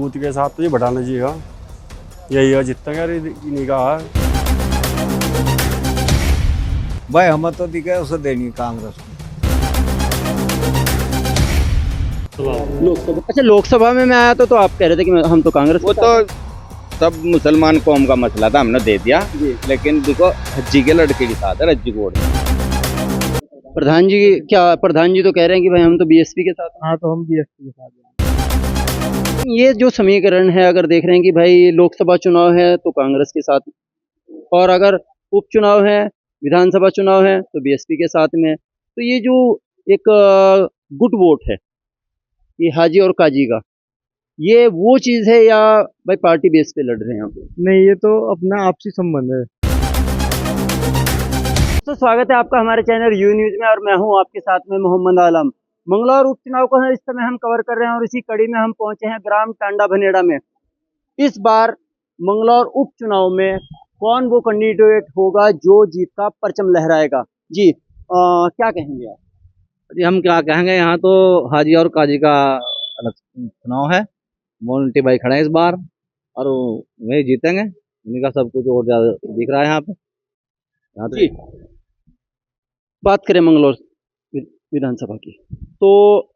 मजबूती के साथ तो ये बढ़ाना चाहिए। यही है जितना क्या निगाह है। भाई हमें तो दिखे उसे देनी कांग्रेस को। लोकसभा, अच्छा लोकसभा में मैं आया तो आप कह रहे थे कि हम तो कांग्रेस वो तो सब मुसलमान कौम का मसला था, हमने दे दिया। लेकिन देखो हज्जी के लड़के के साथ है, रज्जी कोड। प्रधान जी क्या, प्रधान जी तो कह रहे हैं कि भाई हम तो बीएसपी के साथ हैं। हाँ तो हम बीएसपी के साथ हैं। ये जो समीकरण है, अगर देख रहे हैं कि भाई लोकसभा चुनाव है तो कांग्रेस के साथ, और अगर उपचुनाव है, विधानसभा चुनाव है तो बीएसपी के साथ में, तो ये जो एक गुट वोट है ये हाजी और काजी का, ये वो चीज है या भाई पार्टी बेस पे लड़ रहे हैं यहाँ पे? नहीं, ये तो अपना आपसी संबंध है। तो स्वागत है आपका हमारे चैनल यू न्यूज में, और मैं हूं आपके साथ में मोहम्मद आलम। मंगलौर उपचुनाव को इस समय हम कवर कर रहे हैं और इसी कड़ी में हम पहुंचे हैं ग्राम टांडा भनेड़ा में। इस बार मंगलौर उपचुनाव में कौन वो कैंडिडेट होगा जो जीत का परचम लहराएगा? जी क्या कहेंगे आप? जी हम क्या कहेंगे, यहाँ तो हाजी और काजी का अलग चुनाव है। मोन्टी भाई खड़े हैं इस बार और वही जीतेंगे। उन्हीं का सब कुछ और ज्यादा दिख रहा है यहाँ पे। यहाँ जी बात करें मंगलौर विधानसभा की, तो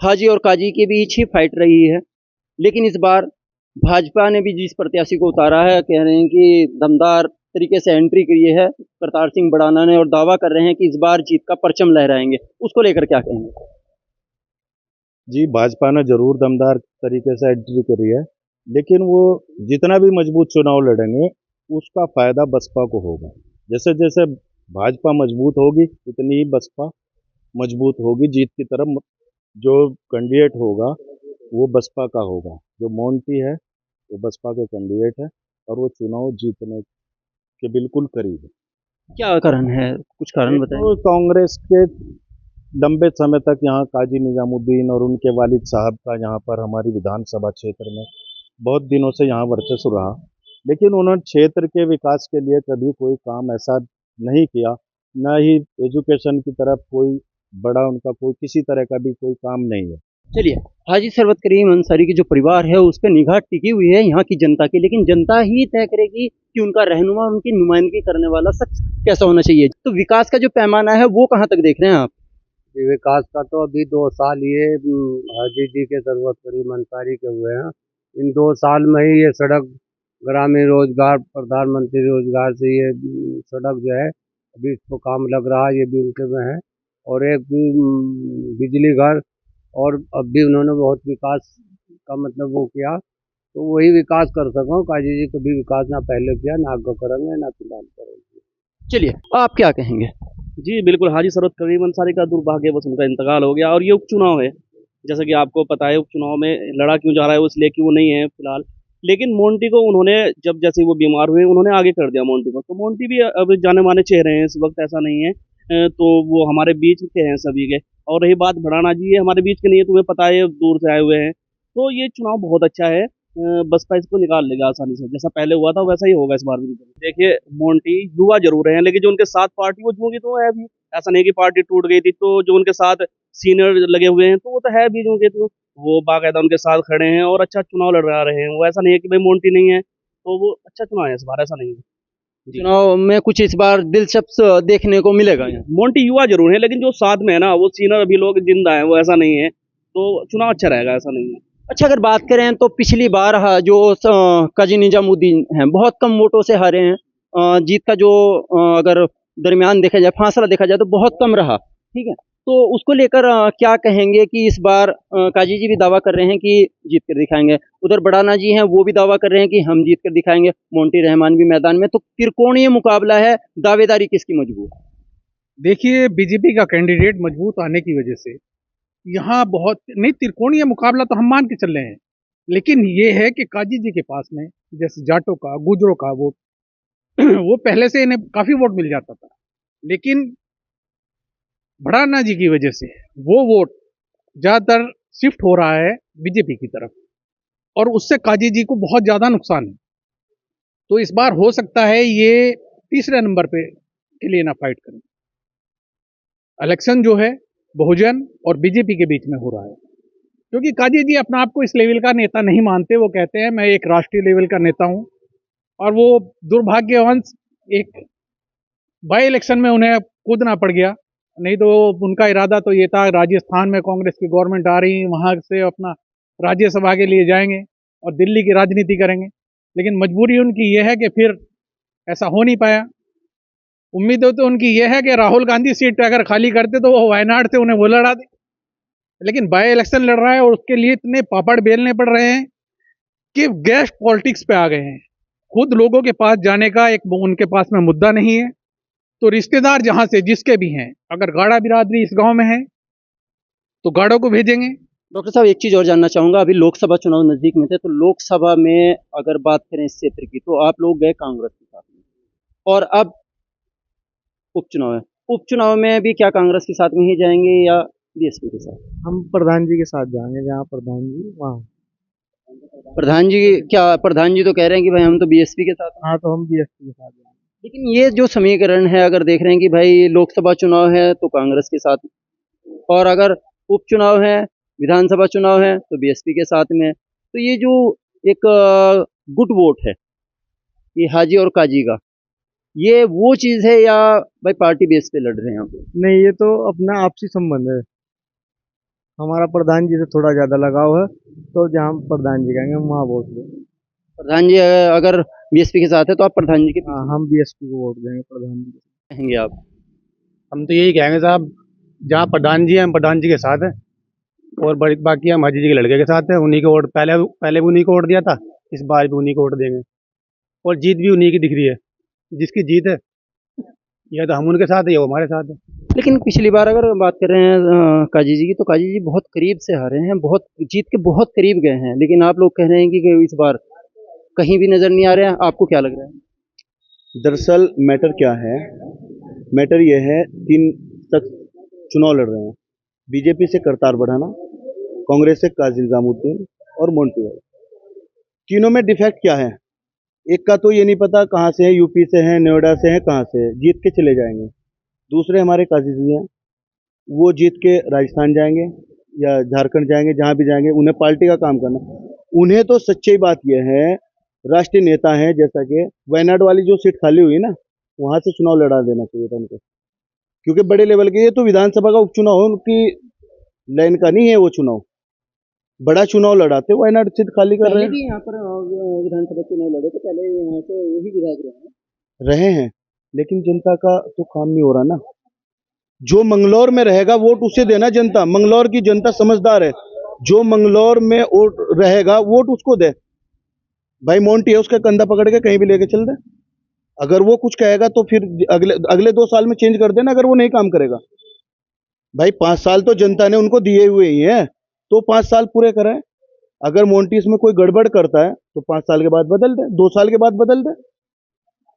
हाजी और काजी के बीच ही फाइट रही है, लेकिन इस बार भाजपा ने भी जिस प्रत्याशी को उतारा है, कह रहे हैं कि दमदार तरीके से एंट्री की है करतार सिंह बड़ाना ने, और दावा कर रहे हैं कि इस बार जीत का परचम लहराएंगे। उसको लेकर क्या कहेंगे? जी भाजपा ने जरूर दमदार तरीके से एंट्री करी है, लेकिन वो जितना भी मजबूत चुनाव लड़ेंगे उसका फायदा बसपा को होगा। जैसे जैसे भाजपा मजबूत होगी उतनी ही बसपा मजबूत होगी। जीत की तरफ जो कैंडिडेट होगा वो बसपा का होगा। जो मोन्टी है वो बसपा के कैंडिडेट है और वो चुनाव जीतने के बिल्कुल करीब है। क्या कारण है, कुछ कारण बताएं। तो कांग्रेस के लंबे समय तक यहाँ काजी निजामुद्दीन और उनके वालिद साहब का यहाँ पर हमारी विधानसभा क्षेत्र में बहुत दिनों से यहाँ वर्चस्व रहा, लेकिन उन्होंने क्षेत्र के विकास के लिए कभी कोई काम ऐसा नहीं किया, न ही एजुकेशन की तरफ कोई बड़ा उनका कोई किसी तरह का भी कोई काम नहीं है। चलिए, हाजी सरवत करीम अंसारी की जो परिवार है उस पर निगाह टिकी हुई है यहाँ की जनता की, लेकिन जनता ही तय करेगी कि उनका रहनुमा, उनकी नुमाइंदगी करने वाला शख्स कैसा होना चाहिए। तो विकास का जो पैमाना है वो कहाँ तक देख रहे हैं आप? विकास का तो अभी 2 साल ये हाजी जी के सरवत करीम अंसारी के हुए हैं। इन 2 साल में ही ये सड़क, ग्रामीण रोजगार, प्रधानमंत्री रोजगार से ये सड़क जो है अभी इसको काम लग रहा है, ये भी उनके में है। और एक बिजली घर, और अब भी उन्होंने बहुत विकास का मतलब वो किया, तो वही विकास कर सकूँ। काजी जी कभी विकास ना पहले किया, ना आगे करेंगे, ना फिलहाल करेंगे। चलिए आप क्या कहेंगे? जी बिल्कुल, हाजी सरवत करीम अंसारी का दुर्भाग्यवश उनका इंतकाल हो गया और ये उपचुनाव है। जैसा कि आपको पता है उपचुनाव में लड़ा क्यों जा रहा है, इसलिए कि वो नहीं है फिलहाल। लेकिन मोन्टी को उन्होंने जब जैसे वो बीमार हुए उन्होंने आगे कर दिया मोन्टी को, तो मोन्टी भी अब जाने माने चेहरे हैं इस वक्त, ऐसा नहीं है। तो वो हमारे बीच के हैं सभी के। और रही बात भड़ाना जी, ये हमारे बीच के नहीं है, तुम्हें पता है दूर से आए हुए हैं। तो ये चुनाव बहुत अच्छा है, बसपा इसको निकाल लेगा आसानी से, जैसा पहले हुआ था वैसा ही होगा इस बार भी। देखिए मोन्टी युवा जरूर हैं, लेकिन जो उनके साथ पार्टी वो जुएंगी तो है भी। ऐसा नहीं कि पार्टी टूट गई थी, तो जो उनके साथ सीनियर लगे हुए हैं तो वो तो है भी, जो तो वो बाकायदा उनके साथ खड़े हैं और अच्छा चुनाव लड़ा रहे हैं। वो ऐसा नहीं है कि भाई मोन्टी नहीं है, तो वो अच्छा चुनाव है इस बार, ऐसा नहीं है। चुनाव में कुछ इस बार दिलचस्प देखने को मिलेगा यहाँ? मोन्टी युवा जरूर है, लेकिन जो साथ में है ना वो सीनियर अभी लोग जिंदा है, वो ऐसा नहीं है, तो चुनाव अच्छा रहेगा, ऐसा नहीं है। अच्छा, अगर बात करें तो पिछली बार जो काजी निजामुद्दीन हैं बहुत कम वोटों से हारे हैं। जीत का जो अगर दरमियान देखा जाए, फासला देखा जाए तो बहुत कम रहा, ठीक है। तो उसको लेकर क्या कहेंगे कि इस बार काजी जी भी दावा कर रहे हैं कि जीत कर दिखाएंगे, उधर बड़ाना जी हैं वो भी दावा कर रहे हैं कि हम जीत कर दिखाएंगे, मोन्टी रहमान भी मैदान में, तो त्रिकोणीय मुकाबला है, दावेदारी किसकी मजबूत? देखिए, बीजेपी का कैंडिडेट मजबूत आने की वजह से यहाँ बहुत नहीं, त्रिकोणीय मुकाबला तो हम मान के चल रहे हैं, लेकिन ये है कि काजी जी के पास में जैसे जाटों का, गुजरों का वोट वो पहले से इन्हें काफी वोट मिल जाता था, लेकिन भड़ाना जी की वजह से वो वोट ज्यादातर शिफ्ट हो रहा है बीजेपी की तरफ, और उससे काजी जी को बहुत ज्यादा नुकसान है। तो इस बार हो सकता है ये तीसरे नंबर पे के लिए ना फाइट करें। इलेक्शन जो है बहुजन और बीजेपी के बीच में हो रहा है, क्योंकि काजी जी अपना आप को इस लेवल का नेता नहीं मानते। वो कहते हैं मैं एक राष्ट्रीय लेवल का नेता हूँ, और वो दुर्भाग्यवश एक बाई इलेक्शन में उन्हें कूदना पड़ गया। नहीं तो उनका इरादा तो ये था, राजस्थान में कांग्रेस की गवर्नमेंट आ रही, वहाँ से अपना राज्यसभा के लिए जाएंगे और दिल्ली की राजनीति करेंगे। लेकिन मजबूरी उनकी ये है कि फिर ऐसा हो नहीं पाया। उम्मीद तो उनकी यह है कि राहुल गांधी सीट अगर खाली करते तो वो वायनाड से उन्हें वो लड़ा दे, लेकिन बाय इलेक्शन लड़ रहा है और उसके लिए इतने पापड़ बेलने पड़ रहे हैं कि गेस्ट पॉलिटिक्स पे आ गए हैं। खुद लोगों के पास जाने का एक उनके पास में मुद्दा नहीं है। तो रिश्तेदार जहां से जिसके भी हैं, अगर गाड़ा बिरादरी इस गांव में है तो गाड़ों को भेजेंगे। डॉक्टर साहब, एक चीज़ और जानना चाहूँगा, अभी लोकसभा चुनाव नज़दीक में थे, तो लोकसभा में अगर बात करें इस क्षेत्र की, तो आप लोग गए कांग्रेस के साथ में, और अब उपचुनाव है। उपचुनाव में भी क्या कांग्रेस के साथ में ही जाएंगे या बीएसपी के साथ? हम प्रधान जी के साथ जाएंगे, जहाँ प्रधान जी वहाँ। प्रधान जी तो कह रहे हैं कि भाई हम तो बीएसपी के साथ हैं। हाँ, तो हम बीएसपी के साथ जाएंगे। लेकिन ये जो समीकरण है, अगर देख रहे हैं कि भाई लोकसभा चुनाव है तो कांग्रेस के साथ, और अगर उपचुनाव है, विधानसभा चुनाव है तो बीएसपी के साथ में, तो ये जो एक गुट वोट है ये हाजी और काजी का, ये वो चीज़ है या भाई पार्टी बेस पे लड़ रहे हैं यहाँ पे? नहीं, ये तो अपना आपसी संबंध है। हमारा प्रधान जी से थोड़ा ज़्यादा लगाव है, तो जहाँ प्रधान जी कहेंगे हम वहाँ वोट देंगे। प्रधान जी अगर बीएसपी के साथ है तो आप प्रधान जी के हाँ, हम बीएसपी को वोट देंगे, प्रधान जी कहेंगे आप? हम तो यही कहेंगे साहब, जहाँ प्रधान जी हैं हम प्रधान जी के साथ हैं, और बाकी हम हाजी जी के लड़के के साथ हैं। उन्हीं को वोट पहले भी उन्हीं को वोट दिया था, इस बार भी उन्हीं को वोट देंगे, और जीत भी उन्हीं की दिख रही है। जिसकी जीत है या तो हम उनके साथ है या वो हमारे साथ है। लेकिन पिछली बार अगर बात कर रहे हैं काजी जी की, तो काजी जी बहुत करीब से हारे हैं, बहुत जीत के बहुत करीब गए हैं, लेकिन आप लोग कह रहे हैं कि इस बार कहीं भी नजर नहीं आ रहे हैं। आपको क्या लग रहा है? दरअसल मैटर क्या है, मैटर ये है, 3 तक चुनाव लड़ रहे हैं। बीजेपी से करतार बढ़ाना, कांग्रेस से काजी निजामुद्दीन और मोंटी भाई। तीनों में डिफेक्ट क्या है? एक का तो ये नहीं पता कहाँ से है, यूपी से है, नोएडा से है, कहाँ से है, जीत के चले जाएंगे। दूसरे हमारे काजी जी हैं, वो जीत के राजस्थान जाएंगे या झारखंड जाएंगे, जहाँ भी जाएंगे उन्हें पार्टी का काम करना। उन्हें तो सच्ची बात यह है, राष्ट्रीय नेता हैं, जैसा कि वायनाड वाली जो सीट खाली हुई ना, वहाँ से चुनाव लड़ा देना चाहिए था उनको, क्योंकि बड़े लेवल के, ये तो विधानसभा का उपचुनाव है, उनकी लाइन का नहीं है वो चुनाव। बड़ा चुनाव लड़ाते, वायनाड सीट खाली कर रहे हैं। भी यहाँ पर विधानसभा चुनाव लड़े तो पहले यहाँ से वही विधायक रहे हैं, लेकिन जनता का तो काम नहीं हो रहा ना। जो मंगलौर में रहेगा वोट उसे देना जनता, मंगलौर की जनता समझदार है, जो मंगलौर में वोट रहेगा वोट उसको दे। भाई मोंटी है, उसका कंधा पकड़ के कहीं भी लेके चल दे। अगर वो कुछ कहेगा तो फिर अगले 2 साल में चेंज कर देना, अगर वो नहीं काम करेगा। भाई 5 साल तो जनता ने उनको दिए हुए ही हैं, तो 5 साल पूरे कराएं। अगर मोंटी इसमें कोई गड़बड़ करता है तो 5 साल के बाद बदल दे, 2 साल के बाद बदल दे,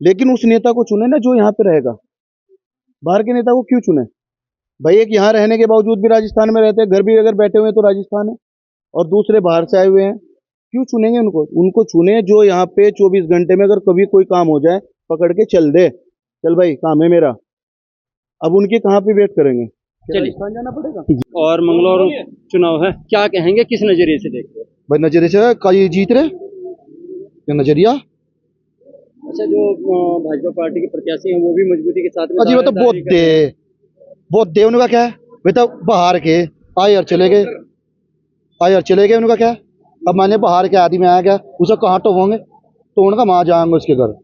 लेकिन उस नेता को चुने ना जो यहाँ पे रहेगा। बाहर के नेता को क्यों चुने? भाई एक यहाँ रहने के बावजूद भी राजस्थान में रहते हैं, घर भी अगर बैठे हुए हैं तो राजस्थान है, और दूसरे बाहर से आए हुए हैं, क्यों चुनेंगे उनको? उनको चुने जो यहाँ पे 24 घंटे में अगर कभी कोई काम हो जाए पकड़ के चल दे, चल भाई काम है मेरा। अब उनकी कहाँ पे वेट करेंगे? राजस्थान जाना पड़ेगा। और मंगलौर चुनाव है, क्या कहेंगे, किस नजरिए से देखते हैं? भाई नजरिए से काजी जीत रहे, ये नजरिया। अच्छा, जो भाजपा पार्टी के प्रत्याशी हैं वो भी मजबूती के साथ में अजी वो तो बहुत दे उनका क्या है, वे तो बाहर के आए और चले गए, उनका क्या है? अब मैंने बाहर के आदमी आया गया, उसे कहाँ टोकोगे? तो उनका वहाँ जाएंगे उसके घर।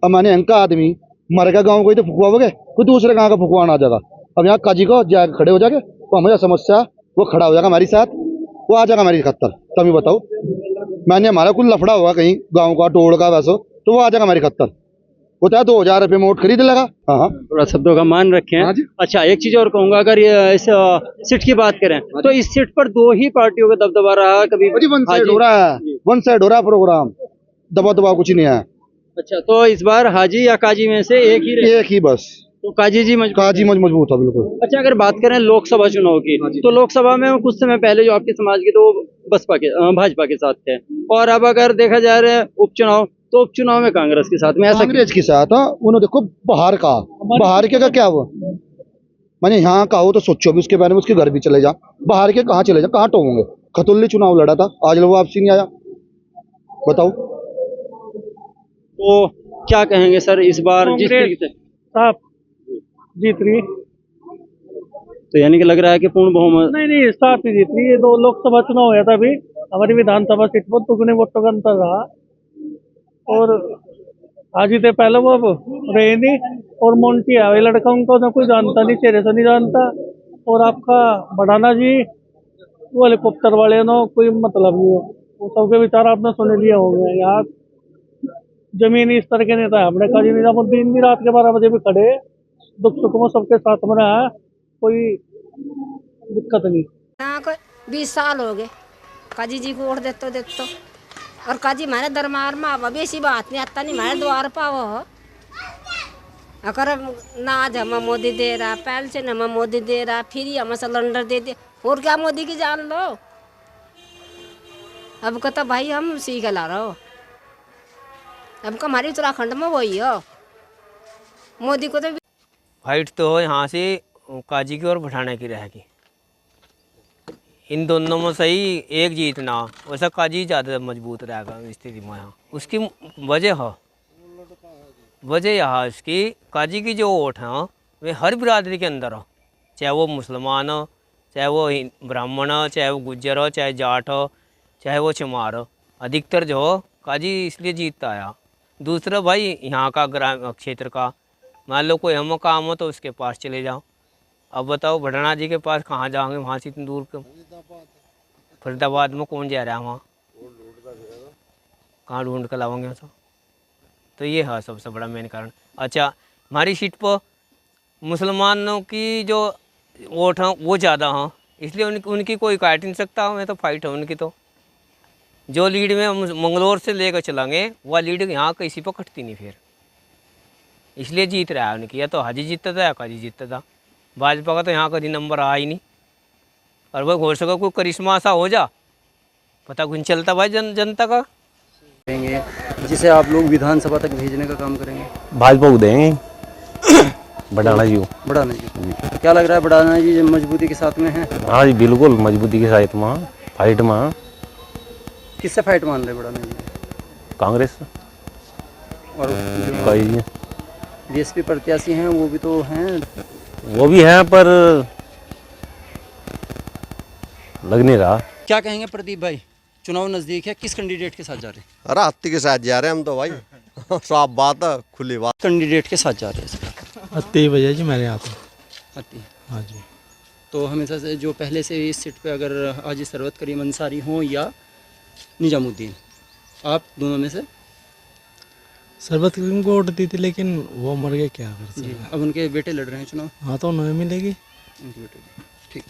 अब मैंने इनका आदमी मर गया गाँव, कोई तो फुकवाओगे, कोई दूसरे गाँव का फुकवाना आ जाएगा। अब यहाँ काजी को जाकर खड़े हो जाएंगे तो हमें समस्या, वो खड़ा हो जाएगा हमारे साथ, वो आ जाएगा हमारी खत्तर। तभी बताओ, मैंने हमारा कुल लफड़ा हुआ कहीं गाँव का टोड़ का वैसे, तो वो आ जाएगा हमारी खत्तर। वो तो 2000 रुपये में वोट खरीद लगा। हाँ, थोड़ा शब्दों का मान रखें। अच्छा, एक चीज और कहूंगा, अगर ये इस सीट की बात करें तो इस सीट पर 2 ही पार्टियों का दबदबा रहा। कभी वन साइड हो रहा है प्रोग्राम, दबा कुछ नहीं है। अच्छा, तो इस बार हाजी या काजी में से एक ही बस। तो काजी जी मजबूत है बिल्कुल। अच्छा, अगर बात करें लोकसभा चुनाव की, तो लोकसभा में कुछ समय पहले जो आपके समाज के तो भाजपा के साथ थे, और अब अगर देखा जा रहा है उपचुनाव, तो उपचुनाव में कांग्रेस के साथ में, ऐसा कांग्रेस के साथ। उन्होंने देखो बाहर के क्या हुआ, मैंने यहाँ का हो तो सोचो भी उसके बारे में, उसके घर भी चले जा, बाहर के कहाँ चले जा, कहाँ टोकोगे? खतुल्ली चुनाव लड़ा था, आज वो वापसी नहीं आया। बताओ। तो क्या कहेंगे सर इस बार जिस तरीके से साफ जीत रही? तो यानी कि लग रहा है कि पूर्ण बहुमत नहीं, साफ ही जीत रही। ये 2 लोकसभा चुनाव हुआ था अभी, हमारी विधानसभा सीट पर दुगने वोटों का अंतर रहा और आज ही थे पहले वो अब रहे नहीं। और मोन्टी है लड़का, उनको ना कोई जानता नहीं, चेहरे से नहीं जानता। और आपका बढ़ाना जी वो हेलीकॉप्टर वाले ना कोई मतलब नहीं है, वो सबके विचार आपने सुन लिए होंगे। यार जमीनी इस तरह के नेता है अपने काजी निजामुद्दीन भी रात के 12 बजे भी खड़े, दुख सुख में सबके साथ में रहा, कोई दिक्कत नहीं। यहाँ को 20 साल हो गए काजी जी को वोट देते और काजी हमारे दरबार में अब ऐसी बात नहीं आता नहीं हमारे द्वार पाव हो। अगर ना आज हम मोदी दे रहा, पेंशन हम मोदी दे रहा, फ्री हम सिलेंडर दे दे, और क्या मोदी की जान लो। अब का तो भाई हम सीख ला रहे हो, अब का हमारे उत्तराखंड में वही हो, मोदी को तो फाइट तो यहाँ से काजी की और बढ़ाने की रहेगी। इन दोनों में सही एक जीतना, वैसा काजी ज़्यादा मजबूत रहेगा स्थिति में। यहाँ उसकी वजह यहाँ इसकी काजी की जो वोट है वे हर बिरादरी के अंदर हो, चाहे वो मुसलमान हो, चाहे वो ब्राह्मण हो, चाहे वो गुज्जर हो, चाहे जाट हो, चाहे वो चमार हो, अधिकतर जो हो काजी इसलिए जीतता आया। दूसरा भाई यहाँ का ग्राम क्षेत्र का मान लो कोई हम काम हो तो उसके पास चले जाओ। अब बताओ भटना जी के पास कहाँ जाओगे, वहाँ से इतनी दूर फरीदाबाद में कौन जा रहा है, वहाँ कहाँ ढूंढ कर लाओगे। तो ये है सबसे बड़ा मेन कारण। अच्छा हमारी सीट पर मुसलमानों की जो वोट हैं वो ज़्यादा हैं, इसलिए उनकी कोई काट नहीं सकता। मैं तो फाइट है उनकी, तो जो लीड में मंगलौर से लेकर चलेंगे वह लीड यहाँ किसी पर कटती नहीं फिर, इसलिए जीत रहा है उनकी। या तो हाजी जीतता था या काजी जीतता था, भाजपा का तो यहाँ कभी नंबर आया ही नहीं। और वह हो सका कोई करिश्मा सा हो जा, पता कुछ चलता भाई जनता का। जिसे आप लोग विधानसभा तक भेजने का काम करेंगे? भाजपा को देंगे बढ़ाना जी। बढ़ाना जी, क्या लग रहा है बढ़ाना जी मजबूती के साथ में है? हाँ जी बिल्कुल मजबूती के साथ में फाइट में। किससे फाइट मान रहे बढ़ाना जी? कांग्रेस और बीएसपी प्रत्याशी हैं वो भी तो हैं, वो भी हैं पर लग नहीं रहा। क्या कहेंगे प्रदीप भाई, चुनाव नजदीक है, किस कैंडिडेट के साथ जा रहे हैं? अरे हत्ती के साथ जा रहे हैं हम तो भाई साफ बात है, खुली बात। कैंडिडेट के साथ जा रहे हैं? हत्ती भैया जी मेरे यहाँ तो हत्ती। हाँ जी। तो हमेशा से जो पहले से इस सीट पे अगर हाजी सरवत करीम अंसारी हों या निजामुद्दीन, आप दोनों में से? सरबत करीम को वोट दी थी लेकिन वो मर गए, क्या कर सकते हैं। अब उनके बेटे लड़ रहे हैं चुनाव। हाँ तो उन्हें मिलेगी उनके बेटे। ठीक,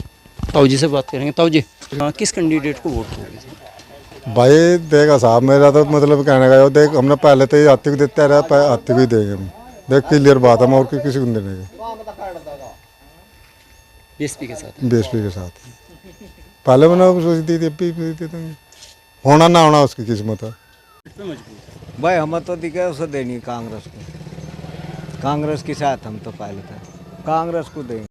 ताऊ जी से बात करेंगे। ताऊ जी किस कैंडिडेट को वोट दोगे? भाई देगा साहब, मेरा तो मतलब कहने का देख, हमने पहले तो हाथी को देते रहा, हाथी को ही देंगे हम, देख क्लियर बात है, हम और किसी को देने बीएसपी के साथ? बीएसपी के साथ पहले मैंने सोच दी थी, अब भी दे देंगे, होना ना होना उसकी किस्मत है। भाई हमें तो दिखे उसे देनी कांग्रेस को, कांग्रेस के साथ हम तो पहले थे, कांग्रेस को देंगे।